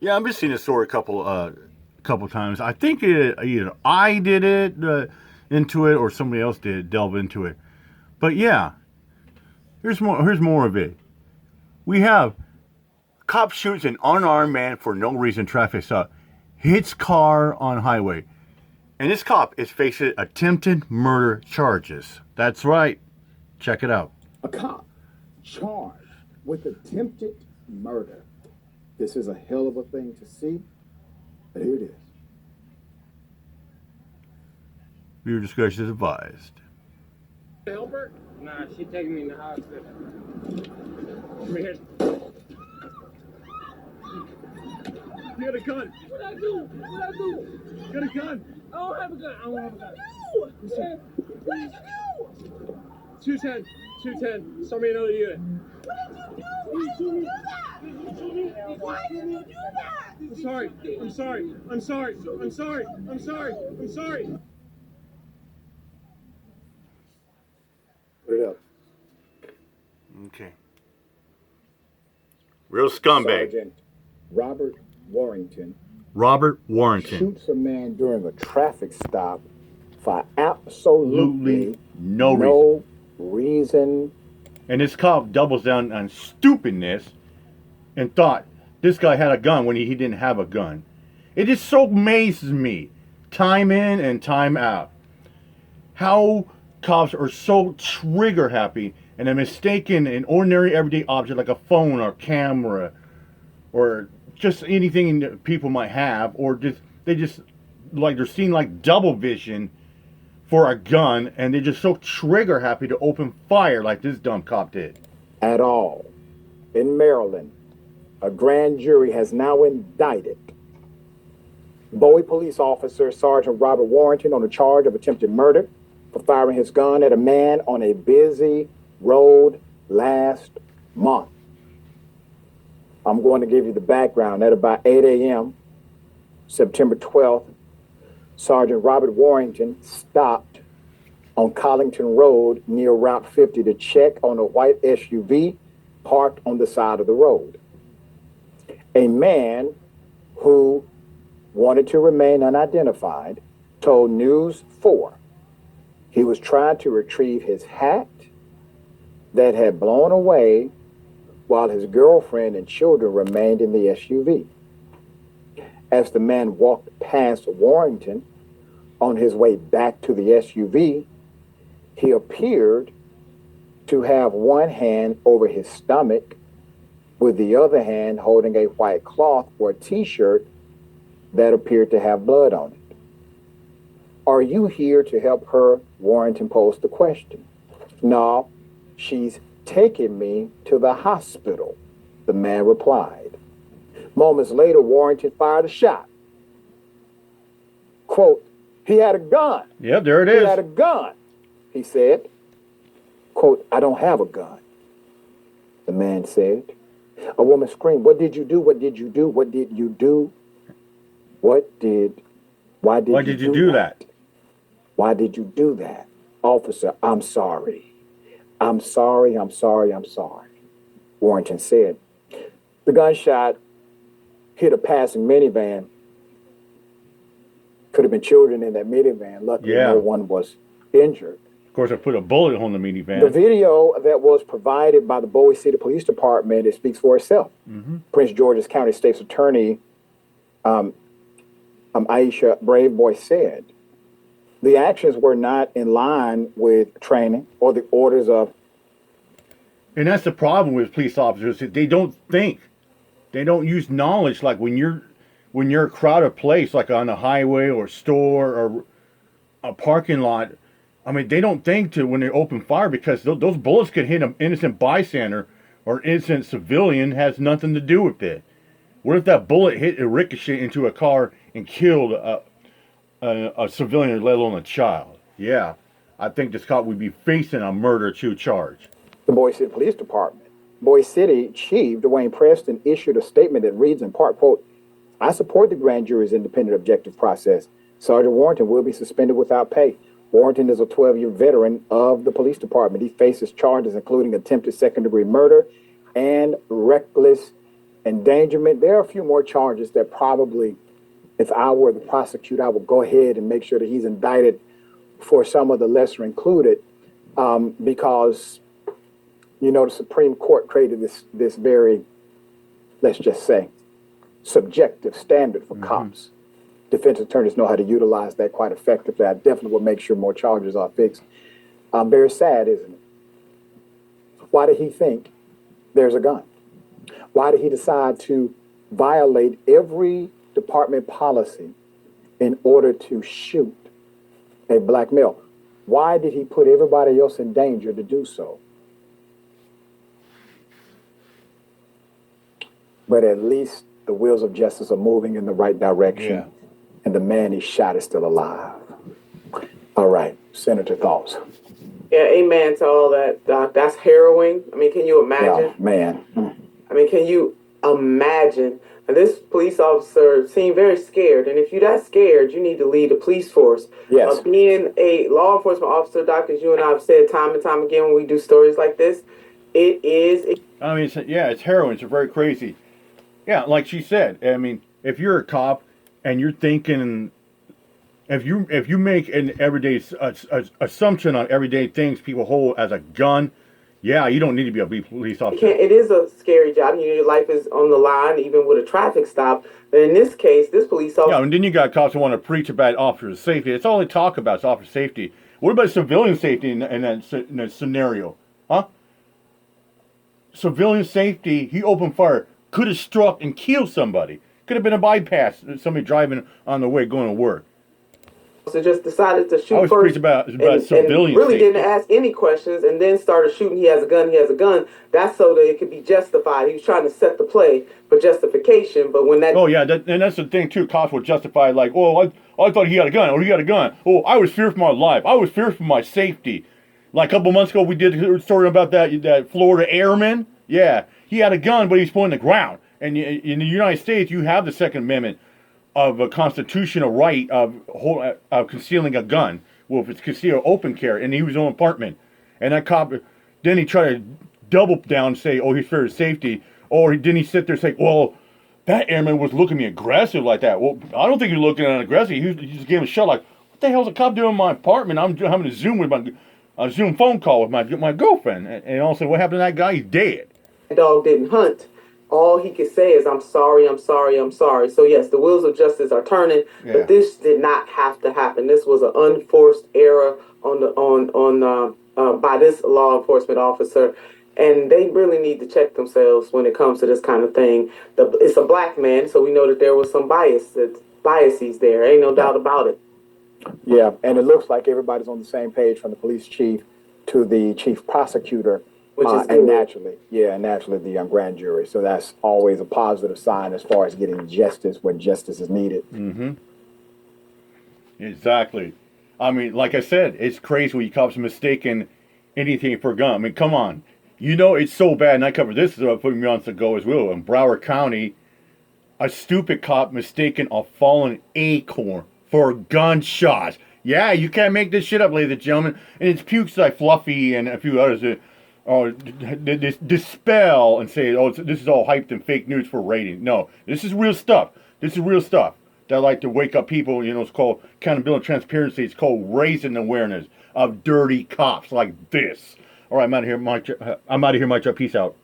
Yeah, I've been seeing this story a couple times. I think either I did it into it or somebody else did delve into it. But yeah, here's more. Here's more of it. We have cop shoots an unarmed man for no reason. Traffic stop, hits car on highway, and this cop is facing attempted murder charges. That's right. Check it out. A cop charged with attempted murder. This is a hell of a thing to see, but here it is. Viewer discretion is advised. Help her? Nah, she taking me in the hospital. Come here. You got a gun. What I do? What I do? You got a gun. I don't have a gun. I don't have a gun. No. What did you do? 210. 210. Send me another unit. What did you do? Why did you do that? I'm sorry. I'm sorry. I'm sorry. I'm sorry. I'm sorry. I'm sorry. Put it up. Okay. Real scumbag. Sergeant Robert Warrington Robert Warrington. shoots a man during a traffic stop for absolutely no reason. And this cop doubles down on stupidness and thought this guy had a gun when he didn't have a gun. It just so amazes me, time in and time out, how cops are so trigger happy and are mistaken an ordinary everyday object like a phone or camera or just anything that people might have, or they're seeing like double vision for a gun, and they're just so trigger happy to open fire like this dumb cop did. At all. In Maryland, a grand jury has now indicted Bowie police officer Sergeant Robert Warrington on a charge of attempted murder for firing his gun at a man on a busy road last month. I'm going to give you the background. At about 8 a.m., September 12th, Sergeant Robert Warrington stopped on Collington Road near Route 50 to check on a white SUV parked on the side of the road. A man who wanted to remain unidentified told News 4 he was trying to retrieve his hat that had blown away while his girlfriend and children remained in the SUV. As the man walked past Warrington on his way back to the SUV, he appeared to have one hand over his stomach, with the other hand holding a white cloth or a t-shirt that appeared to have blood on it. Are you here to help her? Warrington posed the question. No, she's taking me to the hospital, the man replied. Moments later, Warrington fired a shot. Quote, he had a gun. Yeah, there it He is. had a gun, he said. Quote, I don't have a gun, the man said. A woman screamed, what did you do? What did you do? What did you do? Why did you do that? Why did you do that? Officer, I'm sorry. I'm sorry. Warrington said. The gunshot hit a passing minivan. Could have been children in that minivan. Luckily, no one was injured. Of course, I put a bullet hole in the minivan. The video that was provided by the Bowie City Police Department, it speaks for itself. Mm-hmm. Prince George's County State's Attorney, Aisha Braveboy said, the actions were not in line with training or the orders of. And that's the problem with police officers. They don't think. They don't use knowledge. Like when you're a crowded place, like on a highway or store or a parking lot, I mean, they don't think to when they open fire, because those bullets could hit an innocent bystander or innocent civilian. Has nothing to do with it. What if that bullet hit a ricochet into a car and killed a civilian, let alone a child? Yeah, I think this cop would be facing a murder charge. The Bowie City Police Department. Bowie City Chief Dwayne Preston issued a statement that reads in part, quote, I support the grand jury's independent objective process. Sergeant Warrington will be suspended without pay. Warrington is a 12-year veteran of the police department. He faces charges including attempted second-degree murder and reckless endangerment. There are a few more charges that probably, if I were the prosecutor, I would go ahead and make sure that he's indicted for some of the lesser included, because the Supreme Court created this very, let's just say, subjective standard for cops. Defense attorneys know how to utilize that quite effectively. I definitely will make sure more charges are fixed. Very sad, isn't it? Why did he think there's a gun? Why did he decide to violate every department policy in order to shoot a black male? Why did he put everybody else in danger to do so? But at least the wheels of justice are moving in the right direction. Yeah. And the man he shot is still alive. All right, Senator, thoughts? Yeah, amen to all that, Doc. That's harrowing. I mean, can you imagine? Oh, man. I mean, can you imagine? And this police officer seemed very scared. And if you're that scared, you need to lead a police force. Yes. Being a law enforcement officer, Doc, as you and I have said time and time again when we do stories like this, it is. I mean, it's harrowing. It's very crazy. Yeah, like she said. I mean, if you're a cop and you're thinking, if you make an everyday assumption on everyday things people hold as a gun, yeah, you don't need to be a police officer. It is a scary job. Your life is on the line, even with a traffic stop. But in this case, this police officer. Yeah, and then you got cops who want to preach about officer safety. That's all they talk about is officer safety. What about civilian safety in that scenario? Huh? Civilian safety, he opened fire, could have struck and killed somebody. Could have been a bypass, somebody driving on the way going to work. So just decided to shoot I was first preaching about civilian and really safety. didn't ask any questions and then started shooting. He has a gun. That's so that it could be justified. He was trying to set the play for justification. But when that... Oh, yeah, and that's the thing, too. Cops will justify, like, oh, I thought he had a gun. Oh, he had a gun. Oh, I was feared for my life. I was feared for my safety. Like a couple months ago, we did a story about that Florida airman. Yeah, he had a gun, but he was pointing the ground. And in the United States, you have the Second Amendment of a constitutional right of concealing a gun. Well, if it's concealed open carry, and he was in an apartment, and that cop, then he tried to double down and say, oh, he's for his safety, or didn't he sit there and say, well, that airman was looking at me aggressive like that. Well, I don't think he was looking at aggressive. He just gave him a shot like, what the hell's a cop doing in my apartment? I'm having a Zoom phone call with my girlfriend, and also what happened to that guy? He's dead. The dog didn't hunt. All he could say is, I'm sorry. So yes, the wheels of justice are turning, but this did not have to happen. This was an unforced error by this law enforcement officer, and they really need to check themselves when it comes to this kind of thing. It's a black man, so we know that there was some biases there. Ain't no doubt about it. Yeah, and it looks like everybody's on the same page from the police chief to the chief prosecutor. Which is and naturally the grand jury. So that's always a positive sign as far as getting justice when justice is needed. Mm-hmm. Exactly. I mean, like I said, it's crazy when you cops mistaking anything for a gun. I mean, come on. You know it's so bad, and I covered this a few months ago as well. In Broward County, a stupid cop mistaken a fallen acorn for a gunshot. Yeah, you can't make this shit up, ladies and gentlemen. And it's pukes like Fluffy and a few others that dispel and say, oh, this is all hyped and fake news for ratings. No, this is real stuff. This is real stuff. That like to wake up people, it's called accountability and transparency. It's called raising awareness of dirty cops like this. All right, I'm out of here, Mike. Peace out.